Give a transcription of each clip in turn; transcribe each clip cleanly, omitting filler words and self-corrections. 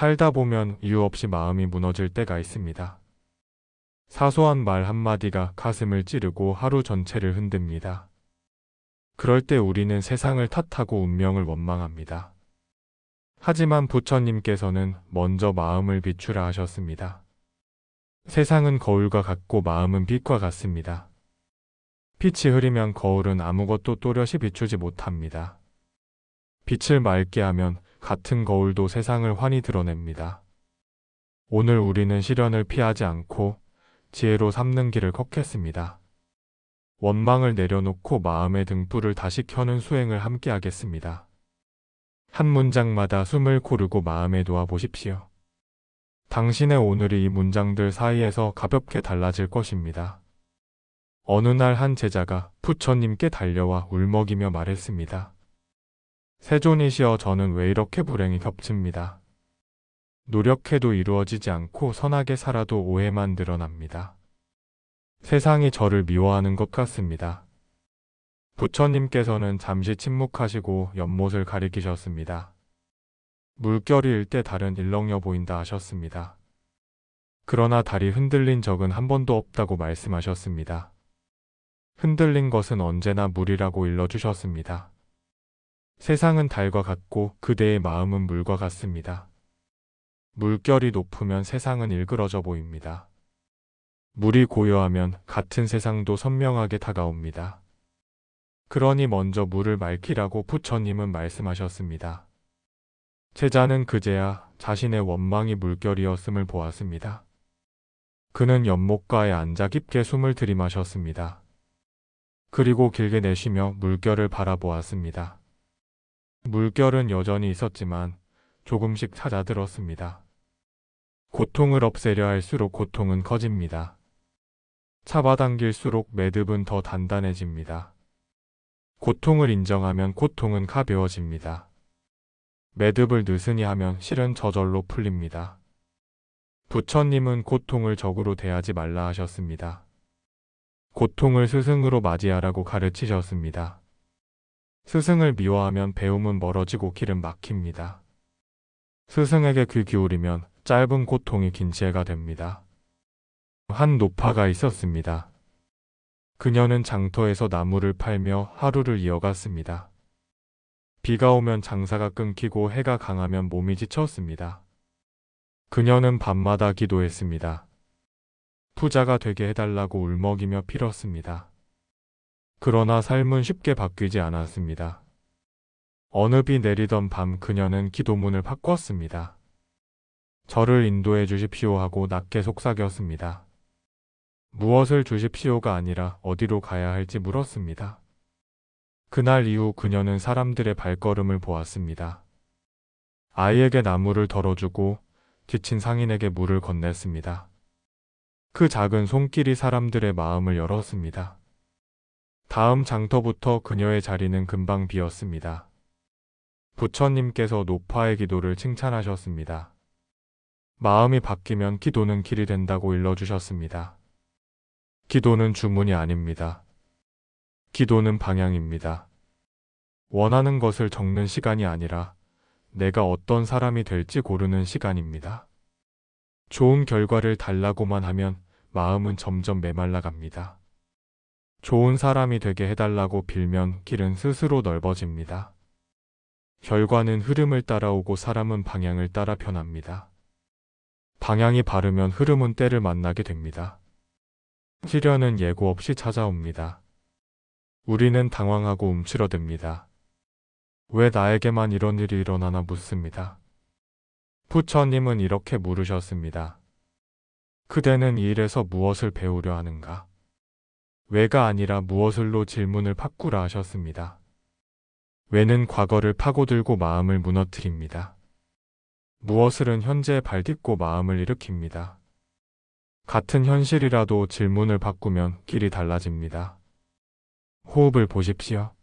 살다 보면 이유 없이 마음이 무너질 때가 있습니다. 사소한 말 한마디가 가슴을 찌르고 하루 전체를 흔듭니다. 그럴 때 우리는 세상을 탓하고 운명을 원망합니다. 하지만 부처님께서는 먼저 마음을 비추라 하셨습니다. 세상은 거울과 같고 마음은 빛과 같습니다. 빛이 흐리면 거울은 아무것도 또렷이 비추지 못합니다. 빛을 맑게 하면 같은 거울도 세상을 환히 드러냅니다. 오늘 우리는 시련을 피하지 않고 지혜로 삼는 길을 걷겠습니다. 원망을 내려놓고 마음의 등불을 다시 켜는 수행을 함께 하겠습니다. 한 문장마다 숨을 고르고 마음에 놓아 보십시오. 당신의 오늘이 이 문장들 사이에서 가볍게 달라질 것입니다. 어느 날 한 제자가 부처님께 달려와 울먹이며 말했습니다. 세존이시여, 저는 왜 이렇게 불행이 겹칩니다. 노력해도 이루어지지 않고 선하게 살아도 오해만 늘어납니다. 세상이 저를 미워하는 것 같습니다. 부처님께서는 잠시 침묵하시고 연못을 가리키셨습니다. 물결이 일 때 달은 일렁여 보인다 하셨습니다. 그러나 달이 흔들린 적은 한 번도 없다고 말씀하셨습니다. 흔들린 것은 언제나 물이라고 일러주셨습니다. 세상은 달과 같고 그대의 마음은 물과 같습니다. 물결이 높으면 세상은 일그러져 보입니다. 물이 고요하면 같은 세상도 선명하게 다가옵니다. 그러니 먼저 물을 맑히라고 부처님은 말씀하셨습니다. 제자는 그제야 자신의 원망이 물결이었음을 보았습니다. 그는 연못가에 앉아 깊게 숨을 들이마셨습니다. 그리고 길게 내쉬며 물결을 바라보았습니다. 물결은 여전히 있었지만 조금씩 잦아들었습니다. 고통을 없애려 할수록 고통은 커집니다. 잡아당길수록 매듭은 더 단단해집니다. 고통을 인정하면 고통은 가벼워집니다. 매듭을 느슨히 하면 실은 저절로 풀립니다. 부처님은 고통을 적으로 대하지 말라 하셨습니다. 고통을 스승으로 맞이하라고 가르치셨습니다. 스승을 미워하면 배움은 멀어지고 길은 막힙니다. 스승에게 귀 기울이면 짧은 고통이 긴 지혜가 됩니다. 한 노파가 있었습니다. 그녀는 장터에서 나무를 팔며 하루를 이어갔습니다. 비가 오면 장사가 끊기고 해가 강하면 몸이 지쳤습니다. 그녀는 밤마다 기도했습니다. 부자가 되게 해달라고 울먹이며 빌었습니다. 그러나 삶은 쉽게 바뀌지 않았습니다. 어느 비 내리던 밤 그녀는 기도문을 바꿨습니다. 저를 인도해 주십시오 하고 낮게 속삭였습니다. 무엇을 주십시오가 아니라 어디로 가야 할지 물었습니다. 그날 이후 그녀는 사람들의 발걸음을 보았습니다. 아이에게 나무를 덜어주고 지친 상인에게 물을 건넸습니다. 그 작은 손길이 사람들의 마음을 열었습니다. 다음 장터부터 그녀의 자리는 금방 비었습니다. 부처님께서 노파의 기도를 칭찬하셨습니다. 마음이 바뀌면 기도는 길이 된다고 일러주셨습니다. 기도는 주문이 아닙니다. 기도는 방향입니다. 원하는 것을 적는 시간이 아니라 내가 어떤 사람이 될지 고르는 시간입니다. 좋은 결과를 달라고만 하면 마음은 점점 메말라 갑니다. 좋은 사람이 되게 해달라고 빌면 길은 스스로 넓어집니다. 결과는 흐름을 따라오고 사람은 방향을 따라 변합니다. 방향이 바르면 흐름은 때를 만나게 됩니다. 시련은 예고 없이 찾아옵니다. 우리는 당황하고 움츠러듭니다. 왜 나에게만 이런 일이 일어나나 묻습니다. 부처님은 이렇게 물으셨습니다. 그대는 이 일에서 무엇을 배우려 하는가? 왜가 아니라 무엇을로 질문을 바꾸라 하셨습니다. 왜는 과거를 파고들고 마음을 무너뜨립니다. 무엇을은 현재에 발딛고 마음을 일으킵니다. 같은 현실이라도 질문을 바꾸면 길이 달라집니다. 호흡을 보십시오.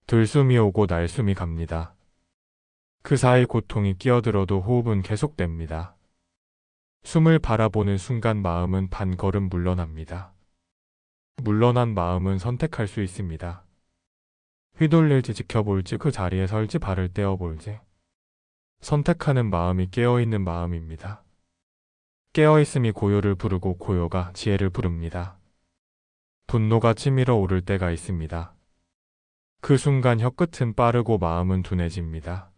들숨이 오고 날숨이 갑니다. 그 사이 고통이 끼어들어도 호흡은 계속됩니다. 숨을 바라보는 순간 마음은 반걸음 물러납니다. 물러난 마음은 선택할 수 있습니다. 휘둘릴지 지켜볼지 그 자리에 설지 발을 떼어볼지. 선택하는 마음이 깨어있는 마음입니다. 깨어있음이 고요를 부르고 고요가 지혜를 부릅니다. 분노가 치밀어 오를 때가 있습니다. 그 순간 혀끝은 빠르고 마음은 둔해집니다.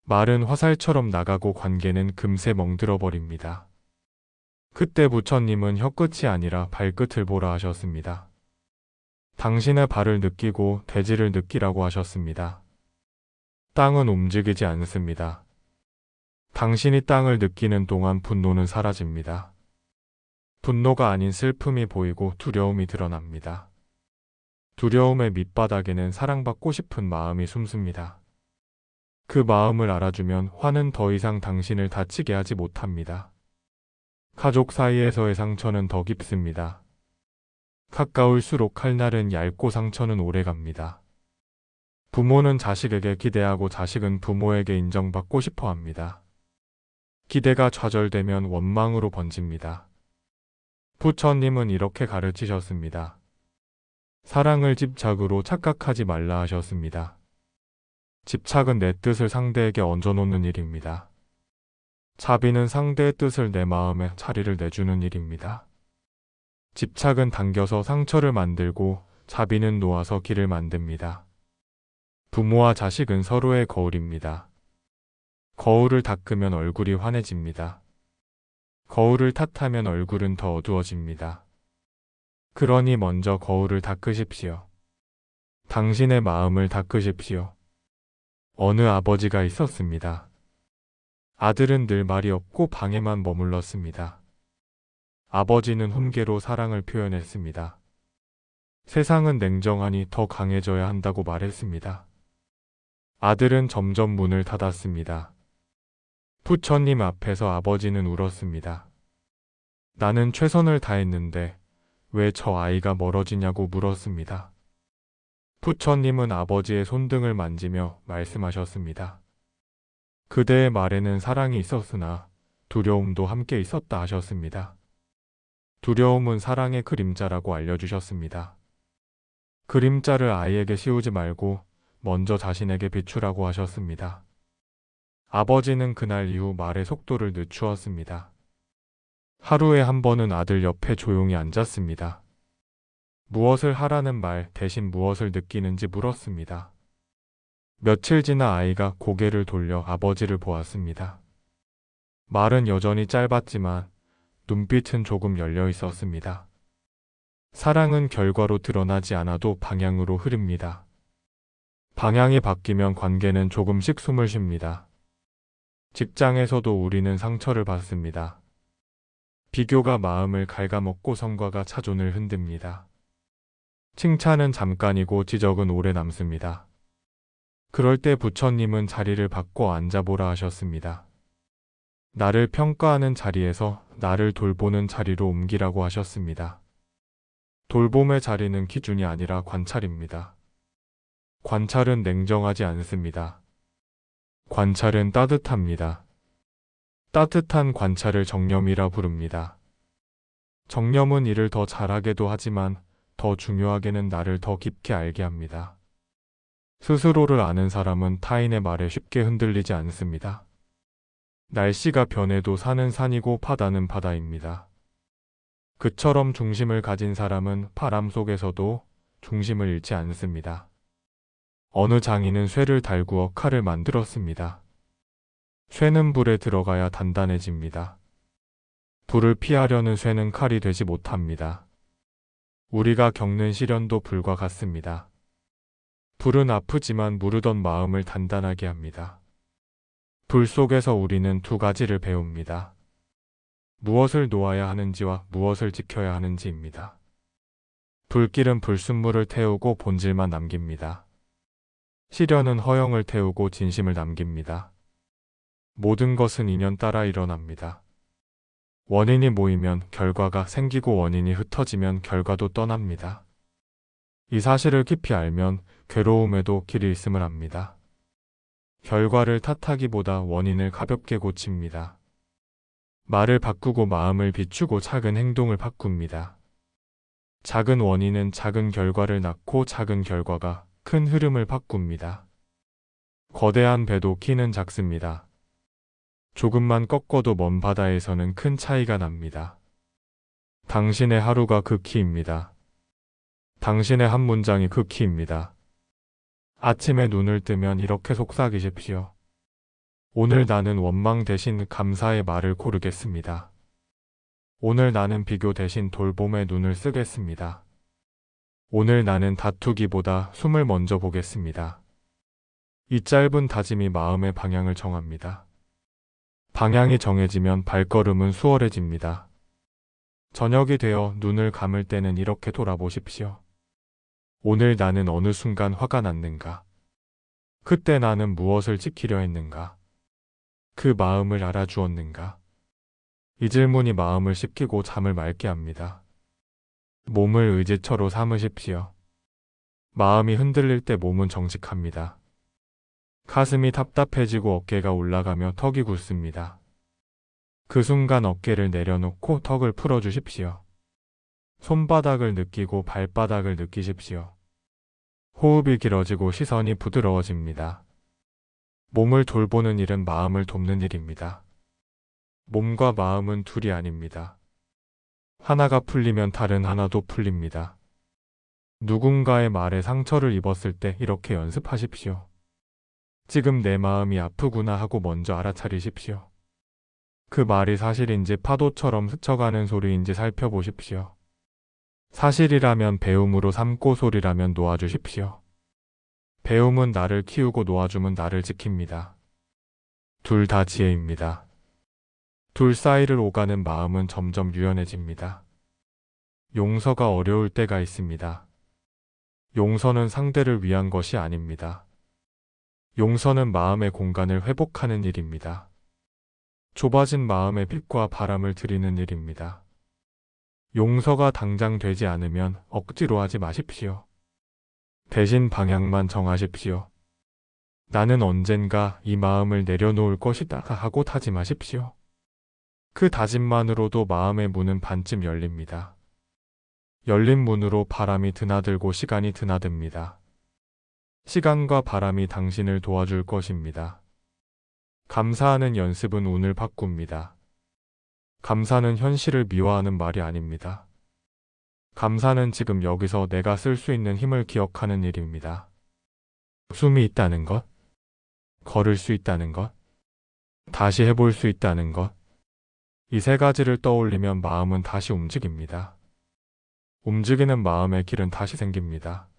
말은 화살처럼 나가고 관계는 금세 멍들어 버립니다. 그때 부처님은 혀끝이 아니라 발끝을 보라 하셨습니다. 당신의 발을 느끼고 대지를 느끼라고 하셨습니다. 땅은 움직이지 않습니다. 당신이 땅을 느끼는 동안 분노는 사라집니다. 분노가 아닌 슬픔이 보이고 두려움이 드러납니다. 두려움의 밑바닥에는 사랑받고 싶은 마음이 숨습니다. 그 마음을 알아주면 화는 더 이상 당신을 다치게 하지 못합니다. 가족 사이에서의 상처는 더 깊습니다. 가까울수록 칼날은 얇고 상처는 오래갑니다. 부모는 자식에게 기대하고 자식은 부모에게 인정받고 싶어 합니다. 기대가 좌절되면 원망으로 번집니다. 부처님은 이렇게 가르치셨습니다. 사랑을 집착으로 착각하지 말라 하셨습니다. 집착은 내 뜻을 상대에게 얹어놓는 일입니다. 자비는 상대의 뜻을 내 마음에 자리를 내주는 일입니다. 집착은 당겨서 상처를 만들고 자비는 놓아서 길을 만듭니다. 부모와 자식은 서로의 거울입니다. 거울을 닦으면 얼굴이 환해집니다. 거울을 탓하면 얼굴은 더 어두워집니다. 그러니 먼저 거울을 닦으십시오. 당신의 마음을 닦으십시오. 어느 아버지가 있었습니다. 아들은 늘 말이 없고 방에만 머물렀습니다. 아버지는 훈계로 사랑을 표현했습니다. 세상은 냉정하니 더 강해져야 한다고 말했습니다. 아들은 점점 문을 닫았습니다. 부처님 앞에서 아버지는 울었습니다. 나는 최선을 다했는데 왜 저 아이가 멀어지냐고 물었습니다. 부처님은 아버지의 손등을 만지며 말씀하셨습니다. 그대의 말에는 사랑이 있었으나 두려움도 함께 있었다 하셨습니다. 두려움은 사랑의 그림자라고 알려주셨습니다. 그림자를 아이에게 씌우지 말고 먼저 자신에게 비추라고 하셨습니다. 아버지는 그날 이후 말의 속도를 늦추었습니다. 하루에 한 번은 아들 옆에 조용히 앉았습니다. 무엇을 하라는 말 대신 무엇을 느끼는지 물었습니다. 며칠 지나 아이가 고개를 돌려 아버지를 보았습니다. 말은 여전히 짧았지만 눈빛은 조금 열려 있었습니다. 사랑은 결과로 드러나지 않아도 방향으로 흐릅니다. 방향이 바뀌면 관계는 조금씩 숨을 쉽니다. 직장에서도 우리는 상처를 받습니다. 비교가 마음을 갉아먹고 성과가 자존을 흔듭니다. 칭찬은 잠깐이고 지적은 오래 남습니다. 그럴 때 부처님은 자리를 바꿔 앉아보라 하셨습니다. 나를 평가하는 자리에서 나를 돌보는 자리로 옮기라고 하셨습니다. 돌봄의 자리는 기준이 아니라 관찰입니다. 관찰은 냉정하지 않습니다. 관찰은 따뜻합니다. 따뜻한 관찰을 정념이라 부릅니다. 정념은 일을 더 잘하게도 하지만 더 중요하게는 나를 더 깊게 알게 합니다. 스스로를 아는 사람은 타인의 말에 쉽게 흔들리지 않습니다. 날씨가 변해도 산은 산이고 바다는 바다입니다. 그처럼 중심을 가진 사람은 바람 속에서도 중심을 잃지 않습니다. 어느 장인은 쇠를 달구어 칼을 만들었습니다. 쇠는 불에 들어가야 단단해집니다. 불을 피하려는 쇠는 칼이 되지 못합니다. 우리가 겪는 시련도 불과 같습니다. 불은 아프지만 무르던 마음을 단단하게 합니다. 불 속에서 우리는 두 가지를 배웁니다. 무엇을 놓아야 하는지와 무엇을 지켜야 하는지입니다. 불길은 불순물을 태우고 본질만 남깁니다. 시련은 허영을 태우고 진심을 남깁니다. 모든 것은 인연 따라 일어납니다. 원인이 모이면 결과가 생기고 원인이 흩어지면 결과도 떠납니다. 이 사실을 깊이 알면 괴로움에도 길이 있음을 압니다. 결과를 탓하기보다 원인을 가볍게 고칩니다. 말을 바꾸고 마음을 비추고 작은 행동을 바꿉니다. 작은 원인은 작은 결과를 낳고 작은 결과가 큰 흐름을 바꿉니다. 거대한 배도 키는 작습니다. 조금만 꺾어도 먼 바다에서는 큰 차이가 납니다. 당신의 하루가 그 키입니다. 당신의 한 문장이 그 키입니다. 아침에 눈을 뜨면 이렇게 속삭이십시오. 오늘 나는 원망 대신 감사의 말을 고르겠습니다. 오늘 나는 비교 대신 돌봄에 눈을 쓰겠습니다. 오늘 나는 다투기보다 숨을 먼저 보겠습니다. 이 짧은 다짐이 마음의 방향을 정합니다. 방향이 정해지면 발걸음은 수월해집니다. 저녁이 되어 눈을 감을 때는 이렇게 돌아보십시오. 오늘 나는 어느 순간 화가 났는가? 그때 나는 무엇을 지키려 했는가? 그 마음을 알아주었는가? 이 질문이 마음을 식히고 잠을 맑게 합니다. 몸을 의지처로 삼으십시오. 마음이 흔들릴 때 몸은 정직합니다. 가슴이 답답해지고 어깨가 올라가며 턱이 굳습니다. 그 순간 어깨를 내려놓고 턱을 풀어주십시오. 손바닥을 느끼고 발바닥을 느끼십시오. 호흡이 길어지고 시선이 부드러워집니다. 몸을 돌보는 일은 마음을 돕는 일입니다. 몸과 마음은 둘이 아닙니다. 하나가 풀리면 다른 하나도 풀립니다. 누군가의 말에 상처를 입었을 때 이렇게 연습하십시오. 지금 내 마음이 아프구나 하고 먼저 알아차리십시오. 그 말이 사실인지 파도처럼 스쳐가는 소리인지 살펴보십시오. 사실이라면 배움으로 삼고 소리라면 놓아주십시오. 배움은 나를 키우고 놓아줌은 나를 지킵니다. 둘 다 지혜입니다. 둘 사이를 오가는 마음은 점점 유연해집니다. 용서가 어려울 때가 있습니다. 용서는 상대를 위한 것이 아닙니다. 용서는 마음의 공간을 회복하는 일입니다. 좁아진 마음에 빛과 바람을 드리는 일입니다. 용서가 당장 되지 않으면 억지로 하지 마십시오. 대신 방향만 정하십시오. 나는 언젠가 이 마음을 내려놓을 것이다 하고 다짐하십시오. 그 다짐만으로도 마음의 문은 반쯤 열립니다. 열린 문으로 바람이 드나들고 시간이 드나듭니다. 시간과 바람이 당신을 도와줄 것입니다. 감사하는 연습은 운을 바꿉니다. 감사는 현실을 미워하는 말이 아닙니다. 감사는 지금 여기서 내가 쓸 수 있는 힘을 기억하는 일입니다. 숨이 있다는 것, 걸을 수 있다는 것, 다시 해볼 수 있다는 것. 이 세 가지를 떠올리면 마음은 다시 움직입니다. 움직이는 마음의 길은 다시 생깁니다.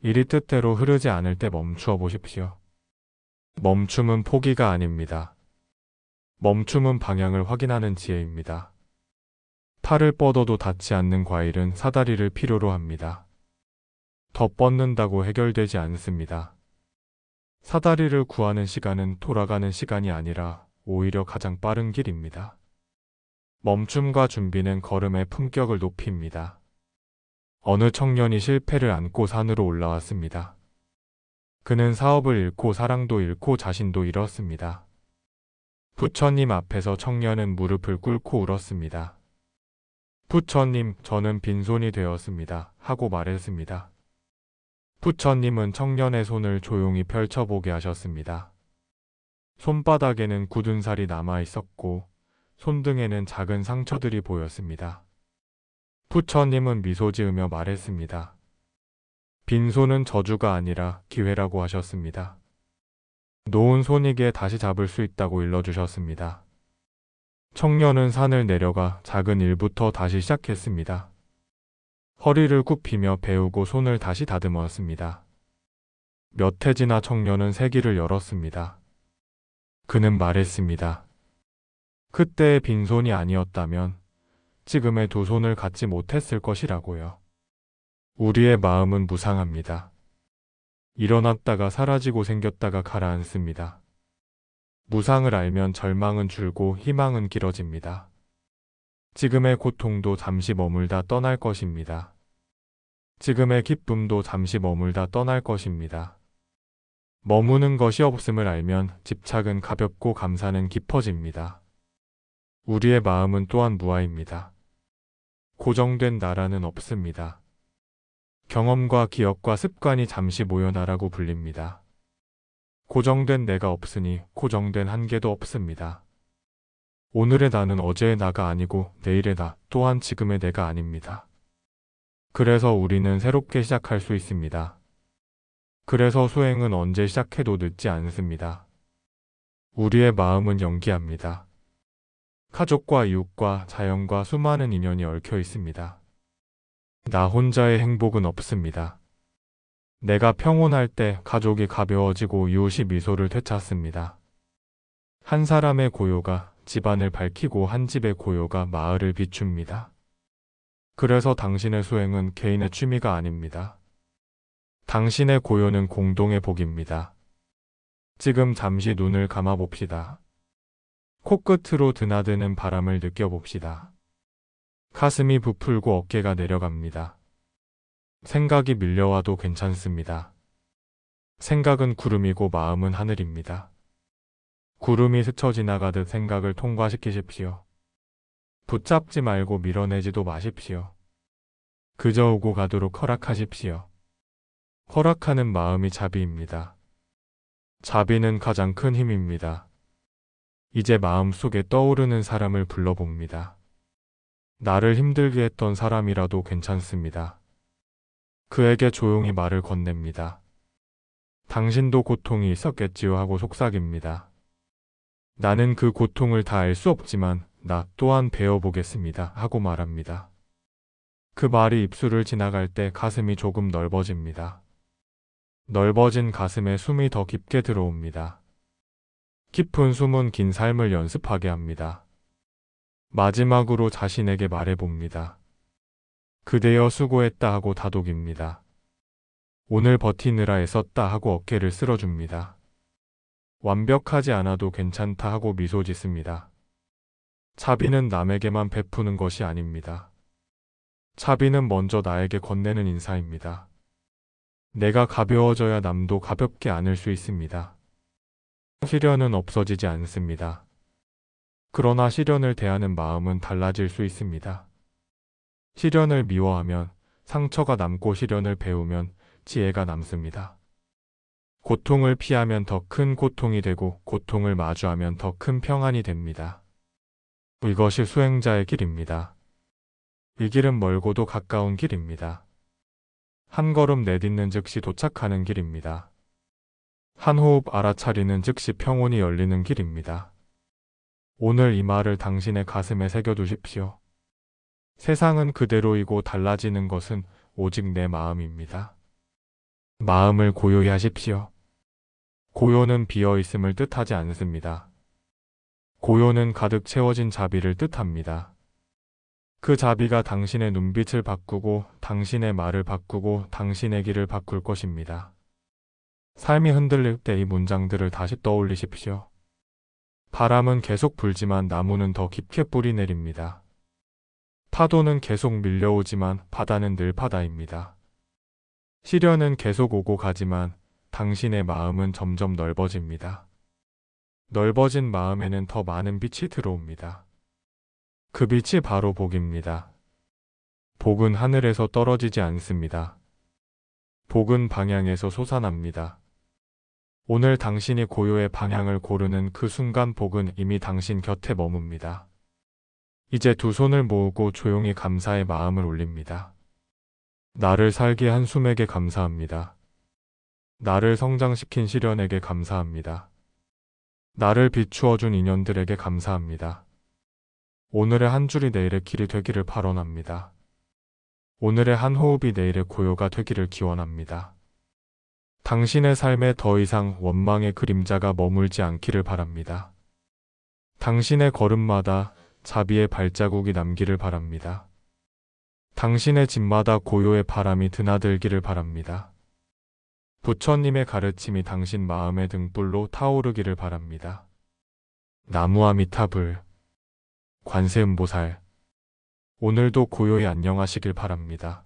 일이 뜻대로 흐르지 않을 때 멈추어 보십시오. 멈춤은 포기가 아닙니다. 멈춤은 방향을 확인하는 지혜입니다. 팔을 뻗어도 닿지 않는 과일은 사다리를 필요로 합니다. 더 뻗는다고 해결되지 않습니다. 사다리를 구하는 시간은 돌아가는 시간이 아니라 오히려 가장 빠른 길입니다. 멈춤과 준비는 걸음의 품격을 높입니다. 어느 청년이 실패를 안고 산으로 올라왔습니다. 그는 사업을 잃고 사랑도 잃고 자신도 잃었습니다. 부처님 앞에서 청년은 무릎을 꿇고 울었습니다. 부처님, 저는 빈손이 되었습니다. 하고 말했습니다. 부처님은 청년의 손을 조용히 펼쳐보게 하셨습니다. 손바닥에는 굳은 살이 남아 있었고 손등에는 작은 상처들이 보였습니다. 부처님은 미소 지으며 말했습니다. 빈손은 저주가 아니라 기회라고 하셨습니다. 놓은 손이기에 다시 잡을 수 있다고 일러주셨습니다. 청년은 산을 내려가 작은 일부터 다시 시작했습니다. 허리를 굽히며 배우고 손을 다시 다듬었습니다. 몇 해 지나 청년은 세기를 열었습니다. 그는 말했습니다. 그때의 빈손이 아니었다면 지금의 두 손을 갖지 못했을 것이라고요. 우리의 마음은 무상합니다. 일어났다가 사라지고 생겼다가 가라앉습니다. 무상을 알면 절망은 줄고 희망은 길어집니다. 지금의 고통도 잠시 머물다 떠날 것입니다. 지금의 기쁨도 잠시 머물다 떠날 것입니다. 머무는 것이 없음을 알면 집착은 가볍고 감사는 깊어집니다. 우리의 마음은 또한 무아입니다. 고정된 나라는 없습니다. 경험과 기억과 습관이 잠시 모여 나라고 불립니다. 고정된 내가 없으니 고정된 한계도 없습니다. 오늘의 나는 어제의 나가 아니고 내일의 나 또한 지금의 내가 아닙니다. 그래서 우리는 새롭게 시작할 수 있습니다. 그래서 수행은 언제 시작해도 늦지 않습니다. 우리의 마음은 연기합니다. 가족과 이웃과 자연과 수많은 인연이 얽혀 있습니다. 나 혼자의 행복은 없습니다. 내가 평온할 때 가족이 가벼워지고 이웃이 미소를 되찾습니다. 한 사람의 고요가 집안을 밝히고 한 집의 고요가 마을을 비춥니다. 그래서 당신의 수행은 개인의 취미가 아닙니다. 당신의 고요는 공동의 복입니다. 지금 잠시 눈을 감아봅시다. 코끝으로 드나드는 바람을 느껴봅시다. 가슴이 부풀고 어깨가 내려갑니다. 생각이 밀려와도 괜찮습니다. 생각은 구름이고 마음은 하늘입니다. 구름이 스쳐 지나가듯 생각을 통과시키십시오. 붙잡지 말고 밀어내지도 마십시오. 그저 오고 가도록 허락하십시오. 허락하는 마음이 자비입니다. 자비는 가장 큰 힘입니다. 이제 마음속에 떠오르는 사람을 불러봅니다. 나를 힘들게 했던 사람이라도 괜찮습니다. 그에게 조용히 말을 건넵니다. 당신도 고통이 있었겠지요 하고 속삭입니다. 나는 그 고통을 다 알 수 없지만 나 또한 배워보겠습니다 하고 말합니다. 그 말이 입술을 지나갈 때 가슴이 조금 넓어집니다. 넓어진 가슴에 숨이 더 깊게 들어옵니다. 깊은 숨은 긴 삶을 연습하게 합니다. 마지막으로 자신에게 말해봅니다. 그대여 수고했다 하고 다독입니다. 오늘 버티느라 애썼다 하고 어깨를 쓸어줍니다. 완벽하지 않아도 괜찮다 하고 미소 짓습니다. 자비는 남에게만 베푸는 것이 아닙니다. 자비는 먼저 나에게 건네는 인사입니다. 내가 가벼워져야 남도 가볍게 안을 수 있습니다. 시련은 없어지지 않습니다. 그러나 시련을 대하는 마음은 달라질 수 있습니다. 시련을 미워하면 상처가 남고 시련을 배우면 지혜가 남습니다. 고통을 피하면 더 큰 고통이 되고 고통을 마주하면 더 큰 평안이 됩니다. 이것이 수행자의 길입니다. 이 길은 멀고도 가까운 길입니다. 한 걸음 내딛는 즉시 도착하는 길입니다. 한 호흡 알아차리는 즉시 평온이 열리는 길입니다. 오늘 이 말을 당신의 가슴에 새겨두십시오. 세상은 그대로이고 달라지는 것은 오직 내 마음입니다. 마음을 고요히 하십시오. 고요는 비어있음을 뜻하지 않습니다. 고요는 가득 채워진 자비를 뜻합니다. 그 자비가 당신의 눈빛을 바꾸고 당신의 말을 바꾸고 당신의 길을 바꿀 것입니다. 삶이 흔들릴 때 이 문장들을 다시 떠올리십시오. 바람은 계속 불지만 나무는 더 깊게 뿌리 내립니다. 파도는 계속 밀려오지만 바다는 늘 바다입니다. 시련은 계속 오고 가지만 당신의 마음은 점점 넓어집니다. 넓어진 마음에는 더 많은 빛이 들어옵니다. 그 빛이 바로 복입니다. 복은 하늘에서 떨어지지 않습니다. 복은 방향에서 솟아납니다. 오늘 당신이 고요의 방향을 고르는 그 순간 복은 이미 당신 곁에 머뭅니다. 이제 두 손을 모으고 조용히 감사의 마음을 올립니다. 나를 살게 한 숨에게 감사합니다. 나를 성장시킨 시련에게 감사합니다. 나를 비추어준 인연들에게 감사합니다. 오늘의 한 줄이 내일의 길이 되기를 발언합니다. 오늘의 한 호흡이 내일의 고요가 되기를 기원합니다. 당신의 삶에 더 이상 원망의 그림자가 머물지 않기를 바랍니다. 당신의 걸음마다 자비의 발자국이 남기를 바랍니다. 당신의 집마다 고요의 바람이 드나들기를 바랍니다. 부처님의 가르침이 당신 마음의 등불로 타오르기를 바랍니다. 나무아미타불 관세음보살 오늘도 고요히 안녕하시길 바랍니다.